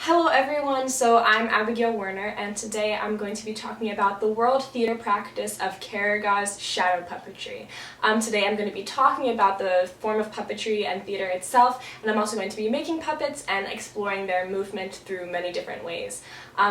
Hello everyone, so I'm Abigail Werner and today I'm going to be talking about the world theater practice of Karagoz shadow puppetry. Today I'm going to be talking about the form of puppetry and theater itself, and I'm also going to be making puppets and exploring their movement through many different ways.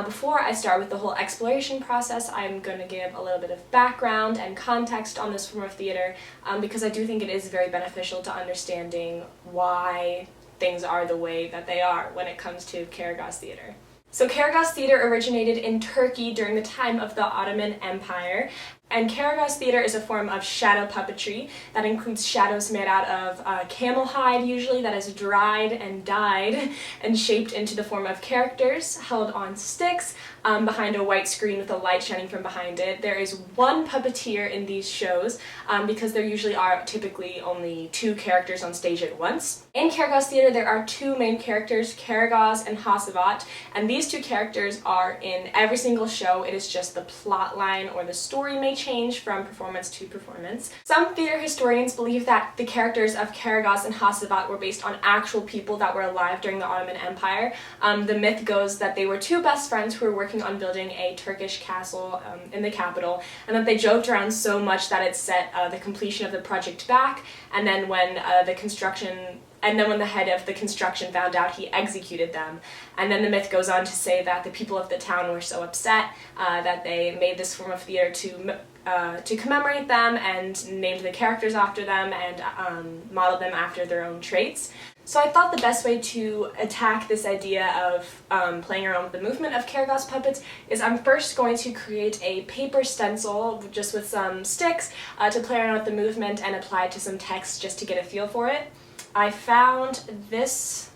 Before I start with the whole exploration process, I'm going to give a little bit of background and context on this form of theater because I do think it is very beneficial to understanding why things are the way that they are when it comes to Karagoz theater. So Karagoz theater originated in Turkey during the time of the Ottoman Empire, and Karagoz theater is a form of shadow puppetry that includes shadows made out of camel hide usually that is dried and dyed and shaped into the form of characters held on sticks behind a white screen with a light shining from behind it. There is one puppeteer in these shows because there usually are typically only two characters on stage at once. In Karagoz theater there are two main characters, Karagoz and Hasavat, and these two characters are in every single show. It is just the plot line or the story may change from performance to performance. Some theater historians believe that the characters of Karagoz and Hasavat were based on actual people that were alive during the Ottoman Empire. The myth goes that they were two best friends who were working on building a Turkish castle in the capital, and that they joked around so much that it set the completion of the project back, and then when the head of the construction found out, he executed them. And then the myth goes on to say that the people of the town were so upset that they made this form of theater to commemorate them and named the characters after them and modeled them after their own traits. So I thought the best way to attack this idea of playing around with the movement of Karagoz puppets is I'm first going to create a paper stencil just with some sticks to play around with the movement and apply it to some text just to get a feel for it. I found this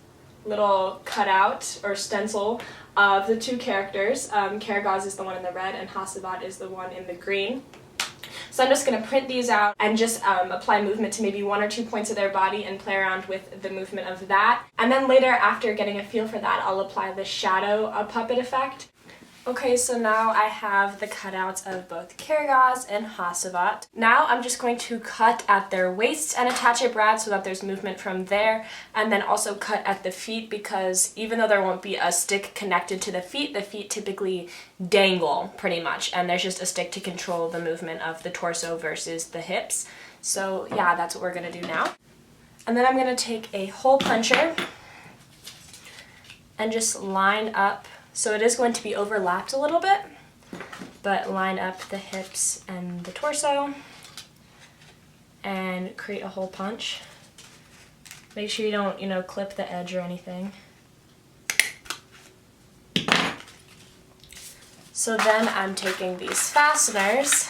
little cutout or stencil of the two characters. Karagoz is the one in the red and Hasavat is the one in the green. So I'm just going to print these out and just apply movement to maybe one or two points of their body and play around with the movement of that. And then later, after getting a feel for that, I'll apply the shadow puppet effect. Okay, so now I have the cutouts of both Karagoz and Hasavat. Now I'm just going to cut at their waists and attach a brad so that there's movement from there, and then also cut at the feet because even though there won't be a stick connected to the feet typically dangle pretty much, and there's just a stick to control the movement of the torso versus the hips. So yeah, that's what we're going to do now. And then I'm going to take a hole puncher and just line up. So it is going to be overlapped a little bit, but line up the hips and the torso and create a hole punch. Make sure you don't, clip the edge or anything. So then I'm taking these fasteners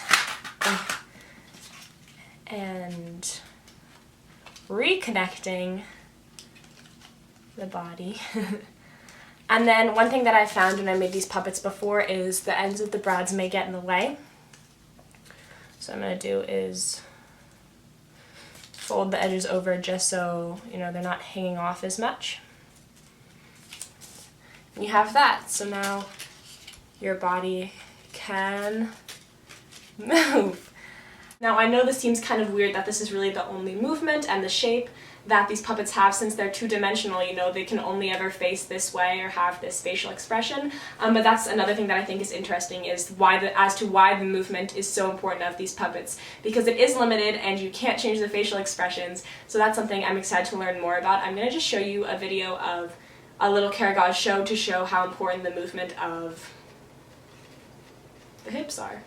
and reconnecting the body. And then one thing that I found when I made these puppets before is the ends of the brads may get in the way. So what I'm going to do is fold the edges over just so, they're not hanging off as much. And you have that. So now your body can move. Now I know this seems kind of weird that this is really the only movement and the shape that these puppets have since they're two-dimensional, they can only ever face this way or have this facial expression. But that's another thing that I think is interesting is as to why the movement is so important of these puppets, because it is limited and you can't change the facial expressions. So that's something I'm excited to learn more about. I'm going to just show you a video of a little Karagoz show to show how important the movement of the hips are.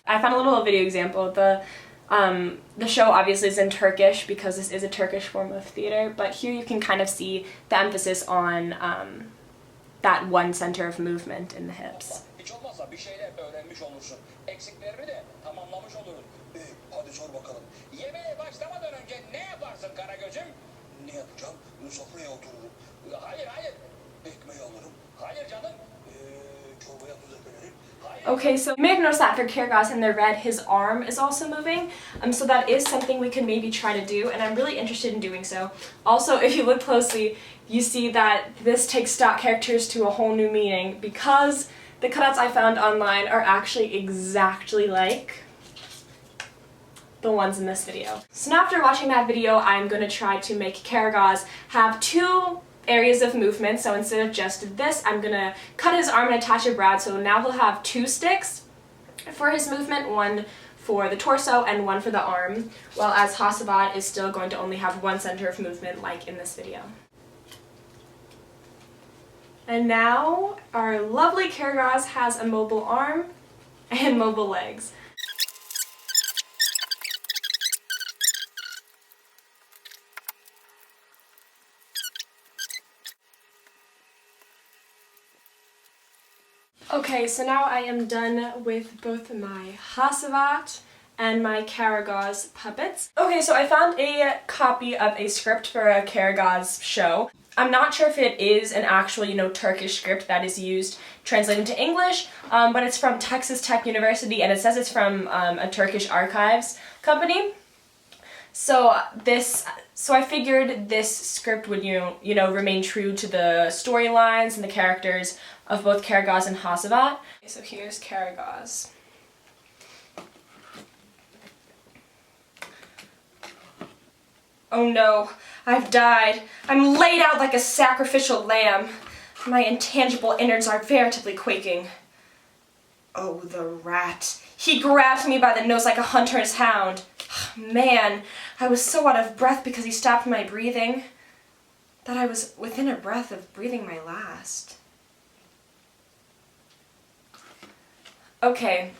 I found a little video example. The show obviously is in Turkish because this is a Turkish form of theater, but here you can kind of see the emphasis on that one center of movement in the hips. Okay, so you may have noticed that for Karagoz in the red, his arm is also moving, so that is something we could maybe try to do, and I'm really interested in doing so. Also, if you look closely, you see that this takes stock characters to a whole new meaning, because the cutouts I found online are actually exactly like the ones in this video. So now after watching that video, I'm going to try to make Karagoz have two areas of movement. So instead of just this, I'm gonna cut his arm and attach a brad. So now he'll have 2 sticks for his movement, one for the torso and one for the arm, while as Hasavat is still going to only have 1 center of movement like in this video. And now our lovely Karagoz has a mobile arm and mobile legs. Okay, so now I am done with both my Hasavat and my Karagoz puppets. Okay, so I found a copy of a script for a Karagoz show. I'm not sure if it is an actual, Turkish script that is used translated to English, but it's from Texas Tech University, and it says it's from a Turkish archives company. So I figured this script would, remain true to the storylines and the characters of both Karagoz and Hasavat. Okay, so here's Karagoz. Oh no, I've died. I'm laid out like a sacrificial lamb. My intangible innards are veritably quaking. Oh, the rat. He grabbed me by the nose like a hunter's hound. Man, I was so out of breath because he stopped my breathing that I was within a breath of breathing my last. Okay,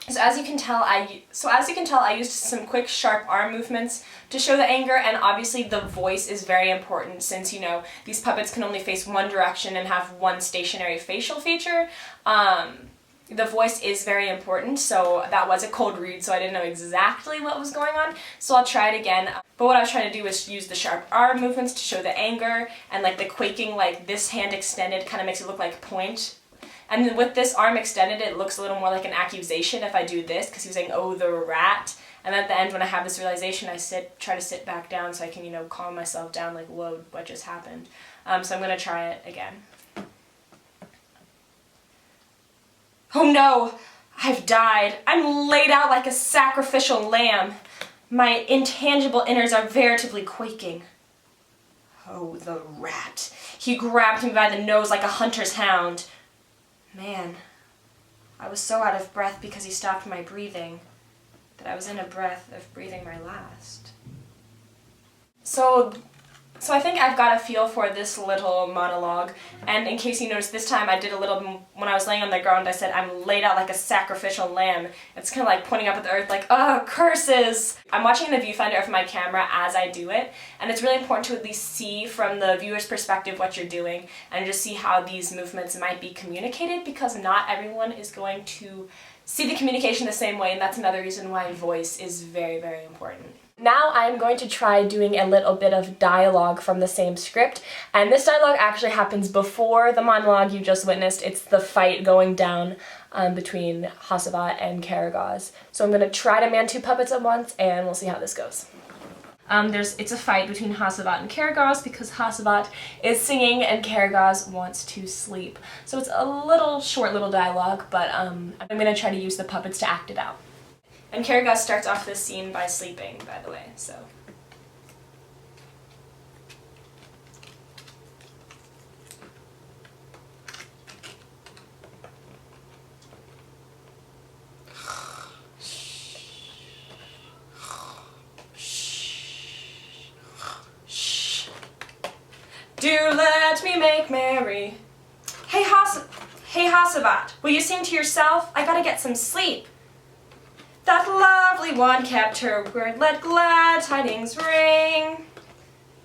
so as you can tell, I used some quick, sharp arm movements to show the anger, and obviously the voice is very important since, these puppets can only face one direction and have one stationary facial feature. The voice is very important, so that was a cold read, so I didn't know exactly what was going on, so I'll try it again. But what I was trying to do was use the sharp arm movements to show the anger, and like the quaking, like this hand extended kind of makes it look like point. And then with this arm extended, it looks a little more like an accusation if I do this, because he was saying, oh, the rat. And at the end, when I have this realization, I try to sit back down so I can, calm myself down, like, whoa, what just happened? So I'm going to try it again. Oh no, I've died. I'm laid out like a sacrificial lamb. My intangible innards are veritably quaking. Oh, the rat. He grabbed me by the nose like a hunter's hound. Man, I was so out of breath because he stopped my breathing that I was in a breath of breathing my last. So I think I've got a feel for this little monologue, and in case you noticed, this time I did a little, when I was laying on the ground, I said, I'm laid out like a sacrificial lamb. It's kind of like pointing up at the earth like, oh, curses! I'm watching the viewfinder of my camera as I do it, and it's really important to at least see from the viewer's perspective what you're doing, and just see how these movements might be communicated, because not everyone is going to see the communication the same way, and that's another reason why voice is very, very important. Now I'm going to try doing a little bit of dialogue from the same script, and this dialogue actually happens before the monologue you just witnessed. It's the fight going down between Hasavat and Karagoz. So I'm going to try to man 2 puppets at once, and we'll see how this goes. It's a fight between Hasavat and Karagoz because Hasavat is singing and Karagoz wants to sleep. So it's a short little dialogue, but I'm going to try to use the puppets to act it out. And Karagoz starts off this scene by sleeping, by the way, so. Do let me make merry. Hey Hasavat, will you sing to yourself? I gotta get some sleep. That lovely one kept her word, let glad tidings ring.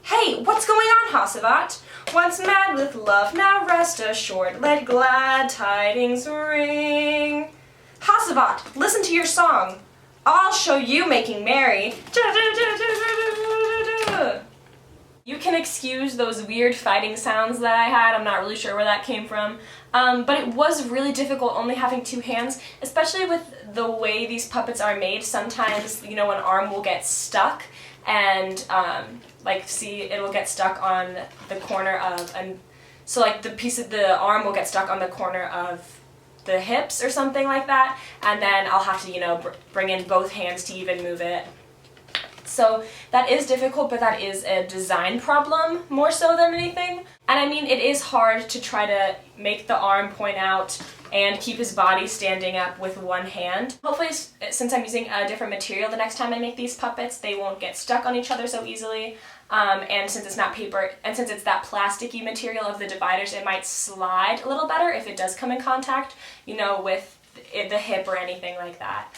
Hey, what's going on, Hasavat? Once mad with love, now rest assured, let glad tidings ring. Hasavat, listen to your song. I'll show you making merry. You can excuse those weird fighting sounds that I had. I'm not really sure where that came from. But it was really difficult only having 2 hands, especially with the way these puppets are made. Sometimes, an arm will get stuck, and it will get stuck on the corner of, so like the piece of the arm will get stuck on the corner of the hips or something like that, and then I'll have to, bring in both hands to even move it. So that is difficult, but that is a design problem more so than anything. And I mean, it is hard to try to make the arm point out and keep his body standing up with one hand. Hopefully, since I'm using a different material the next time I make these puppets, they won't get stuck on each other so easily. And since it's not paper, and since it's that plasticky material of the dividers, it might slide a little better if it does come in contact, you know, with the hip or anything like that.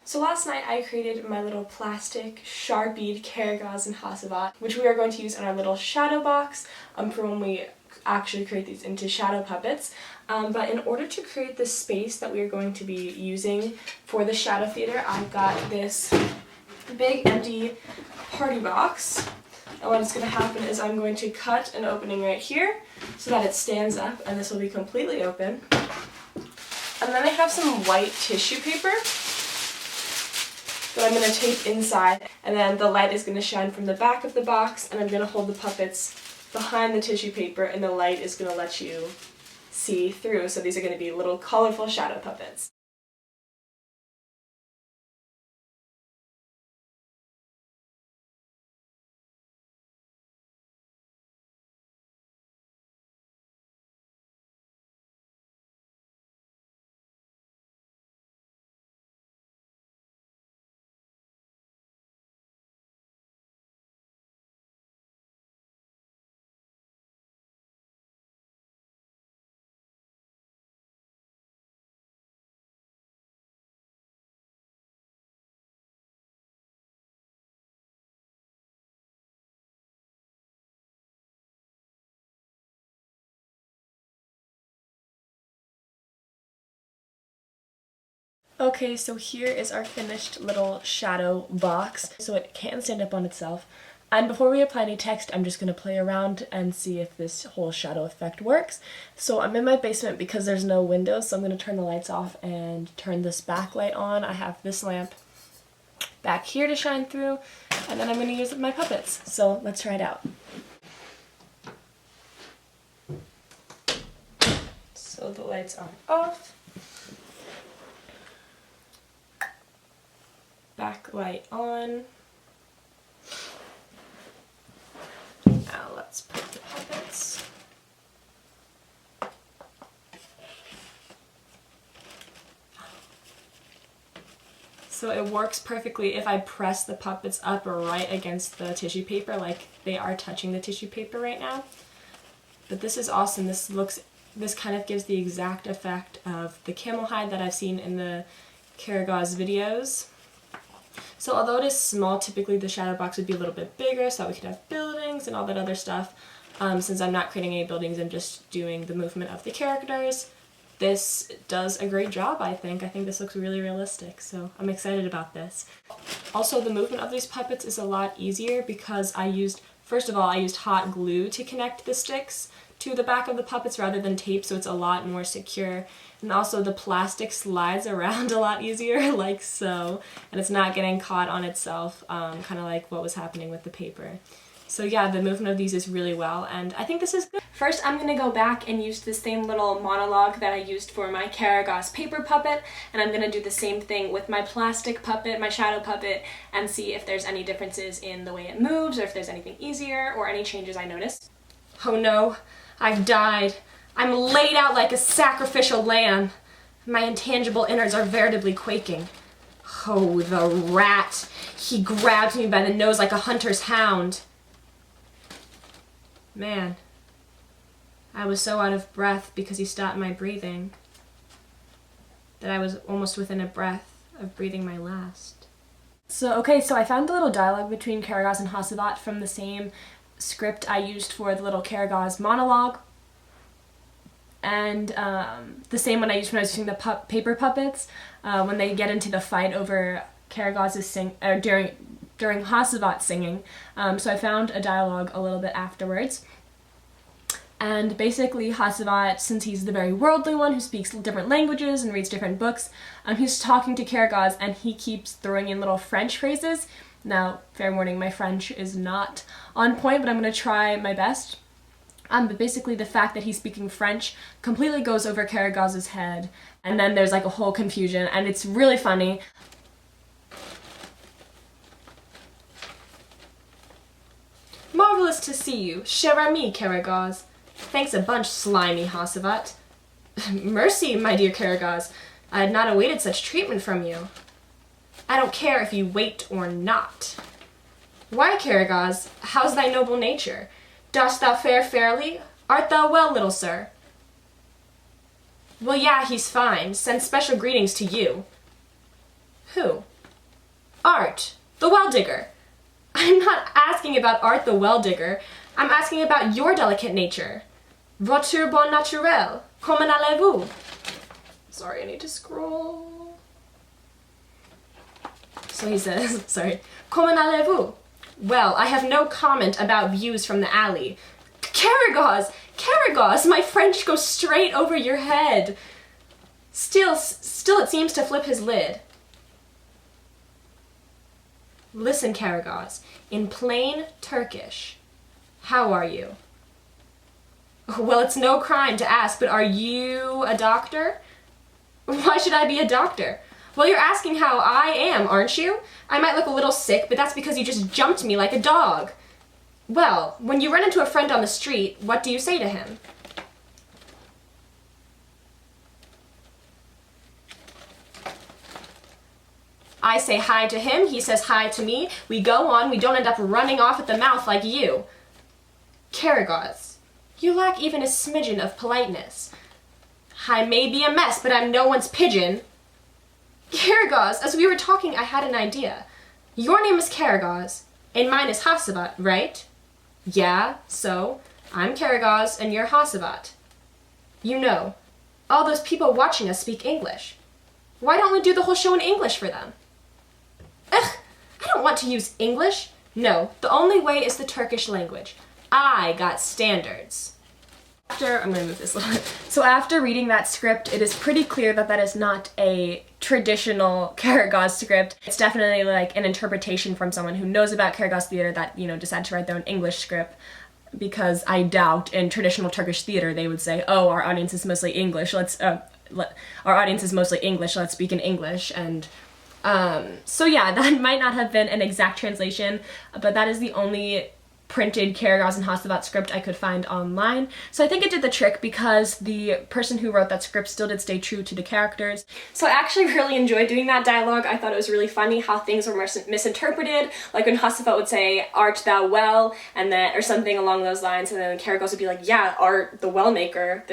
So last night I created my little plastic Sharpied Karagoz and Hasavat, which we are going to use in our little shadow box for when we actually create these into shadow puppets. But in order to create the space that we are going to be using for the shadow theater, I've got this big empty party box. And what is going to happen is I'm going to cut an opening right here so that it stands up, and this will be completely open. And then I have some white tissue paper that I'm going to tape inside, and then the light is going to shine from the back of the box, and I'm going to hold the puppets behind the tissue paper, and the light is going to let you see through. So these are going to be little colorful shadow puppets. Okay, so here is our finished little shadow box, so it can stand up on itself. And before we apply any text, I'm just going to play around and see if this whole shadow effect works. So I'm in my basement because there's no windows, so I'm going to turn the lights off and turn this backlight on. I have this lamp back here to shine through, and then I'm going to use my puppets. So let's try it out. So the lights are off. Backlight on. Now let's put the puppets. So it works perfectly if I press the puppets up or right against the tissue paper, like they are touching the tissue paper right now. But this is awesome. This kind of gives the exact effect of the camel hide that I've seen in the Karagoz videos. So although it is small, typically the shadow box would be a little bit bigger so that we could have buildings and all that other stuff. Since I'm not creating any buildings, I'm just doing the movement of the characters. This does a great job, I think. I think this looks really realistic, so I'm excited about this. Also, the movement of these puppets is a lot easier because I used First of all, I used hot glue to connect the sticks to the back of the puppets rather than tape, so it's a lot more secure. And also the plastic slides around a lot easier, like so, and it's not getting caught on itself, kind of like what was happening with the paper. So yeah, the movement of these is really well, and I think this is good. First, I'm gonna go back and use the same little monologue that I used for my Karagoz paper puppet, and I'm gonna do the same thing with my plastic puppet, my shadow puppet, and see if there's any differences in the way it moves, or if there's anything easier, or any changes I noticed. Oh no, I've died. I'm laid out like a sacrificial lamb. My intangible innards are veritably quaking. Oh, the rat. He grabbed me by the nose like a hunter's hound. Man, I was so out of breath because he stopped my breathing that I was almost within a breath of breathing my last. So I found the little dialogue between Karagoz and Hasavat from the same script I used for the little Karagoz monologue, and the same one I used when I was using the paper puppets, when they get into the fight over Karagoz's during Hasavat's singing. So I found a dialogue a little bit afterwards. And basically Hasavat, since he's the very worldly one who speaks different languages and reads different books, he's talking to Karagoz and he keeps throwing in little French phrases. Now, fair warning, my French is not on point, but I'm going to try my best. But basically the fact that he's speaking French completely goes over Karagoz's head, and then there's like a whole confusion, and it's really funny. Marvelous to see you, cher ami, Karagoz. Thanks a bunch, slimy Hasavat. Mercy, my dear Karagoz. I had not awaited such treatment from you. I don't care if you wait or not. Why, Karagoz, how's thy noble nature? Dost thou fare fairly? Art thou well, little sir? Well, yeah, he's fine. Send special greetings to you. Who? Art, the well-digger. I'm not asking about Art the well-digger. I'm asking about your delicate nature. Votre bon naturel. Comment allez-vous? Sorry, I need to scroll. So he says, sorry, comment allez-vous? Well, I have no comment about views from the alley. Karagoz! Karagoz! My French goes straight over your head. Still it seems to flip his lid. Listen, Karagoz, in plain Turkish, how are you? Well, it's no crime to ask, but are you a doctor? Why should I be a doctor? Well, you're asking how I am, aren't you? I might look a little sick, but that's because you just jumped me like a dog. Well, when you run into a friend on the street, what do you say to him? I say hi to him, he says hi to me, we go on, we don't end up running off at the mouth like you. Karagoz, you lack even a smidgen of politeness. I may be a mess, but I'm no one's pigeon. Karagoz, as we were talking, I had an idea. Your name is Karagoz, and mine is Hasavat, right? Yeah, so, I'm Karagoz, and you're Hasavat. You know, all those people watching us speak English. Why don't we do the whole show in English for them? Ugh, I don't want to use English. No, the only way is the Turkish language. I got standards. I'm gonna move this a little. So after reading that script, it is pretty clear that that is not a traditional Karagoz script. It's definitely like an interpretation from someone who knows about Karagoz theater that, you know, decided to write their own English script, because I doubt in traditional Turkish theater they would say, oh, our audience is mostly English, let's speak in English. And so yeah, that might not have been an exact translation, but that is the only printed Karagoz and Hasavat script I could find online. So I think it did the trick because the person who wrote that script still did stay true to the characters. So I actually really enjoyed doing that dialogue. I thought it was really funny how things were misinterpreted, like when Hasavat would say, art thou well, and then, or something along those lines, and then Karagoz would be like, yeah, Art, the well-maker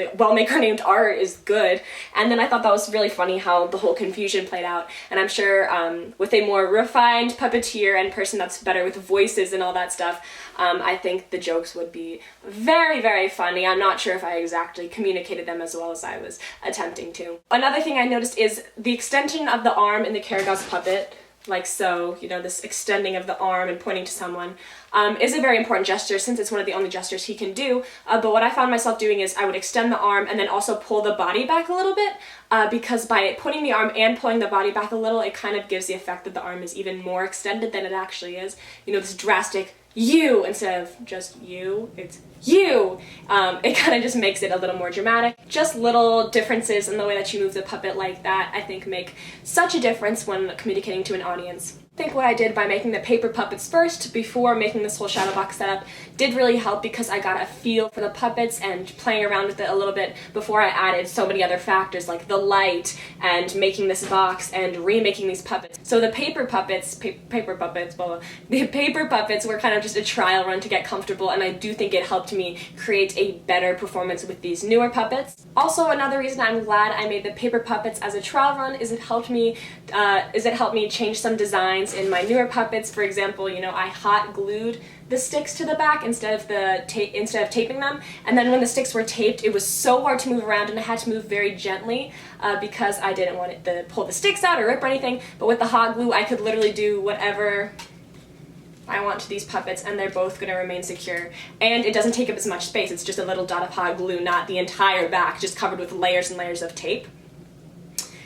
named Art is good. And then I thought that was really funny how the whole confusion played out, and I'm sure with a more refined puppeteer and person that's better with voices and all that stuff, I think the jokes would be very, very funny. I'm not sure if I exactly communicated them as well as I was attempting to. Another thing I noticed is the extension of the arm in the Karagoz puppet. like so, you know, this extending of the arm and pointing to someone, is a very important gesture since it's one of the only gestures he can do. But what I found myself doing is I would extend the arm and then also pull the body back a little bit, because by putting the arm and pulling the body back a little, it kind of gives the effect that the arm is even more extended than it actually is. You know, this drastic you instead of just you, it's you. It kind of just makes it a little more dramatic. Just little differences in the way that you move the puppet like that, I think, make such a difference when communicating to an audience. I think what I did by making the paper puppets first, before making this whole shadow box setup, did really help because I got a feel for the puppets and playing around with it a little bit before I added so many other factors like the light and making this box and remaking these puppets. So the paper puppets, the paper puppets were kind of just a trial run to get comfortable, and I do think it helped me create a better performance with these newer puppets. Also, another reason I'm glad I made the paper puppets as a trial run is it helped me change some designs in my newer puppets. For example, you know, I hot glued the sticks to the back instead of taping them, and then when the sticks were taped, it was so hard to move around and I had to move very gently because I didn't want it to pull the sticks out or rip or anything. But with the hot glue, I could literally do whatever I want to these puppets and they're both going to remain secure, and it doesn't take up as much space. It's just a little dot of hot glue, not the entire back, just covered with layers and layers of tape.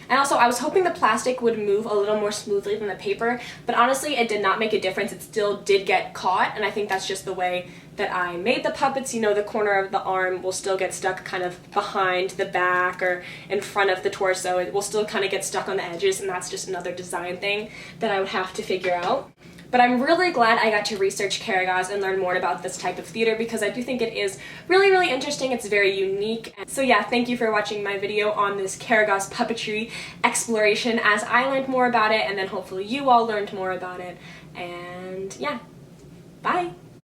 And also, I was hoping the plastic would move a little more smoothly than the paper, but honestly, it did not make a difference. It still did get caught, and I think that's just the way that I made the puppets. You know, the corner of the arm will still get stuck kind of behind the back or in front of the torso. It will still kind of get stuck on the edges, and that's just another design thing that I would have to figure out. But I'm really glad I got to research Karagoz and learn more about this type of theater because I do think it is really, really interesting. It's very unique. So yeah, thank you for watching my video on this Karagoz puppetry exploration as I learned more about it, and then hopefully you all learned more about it. And yeah, bye!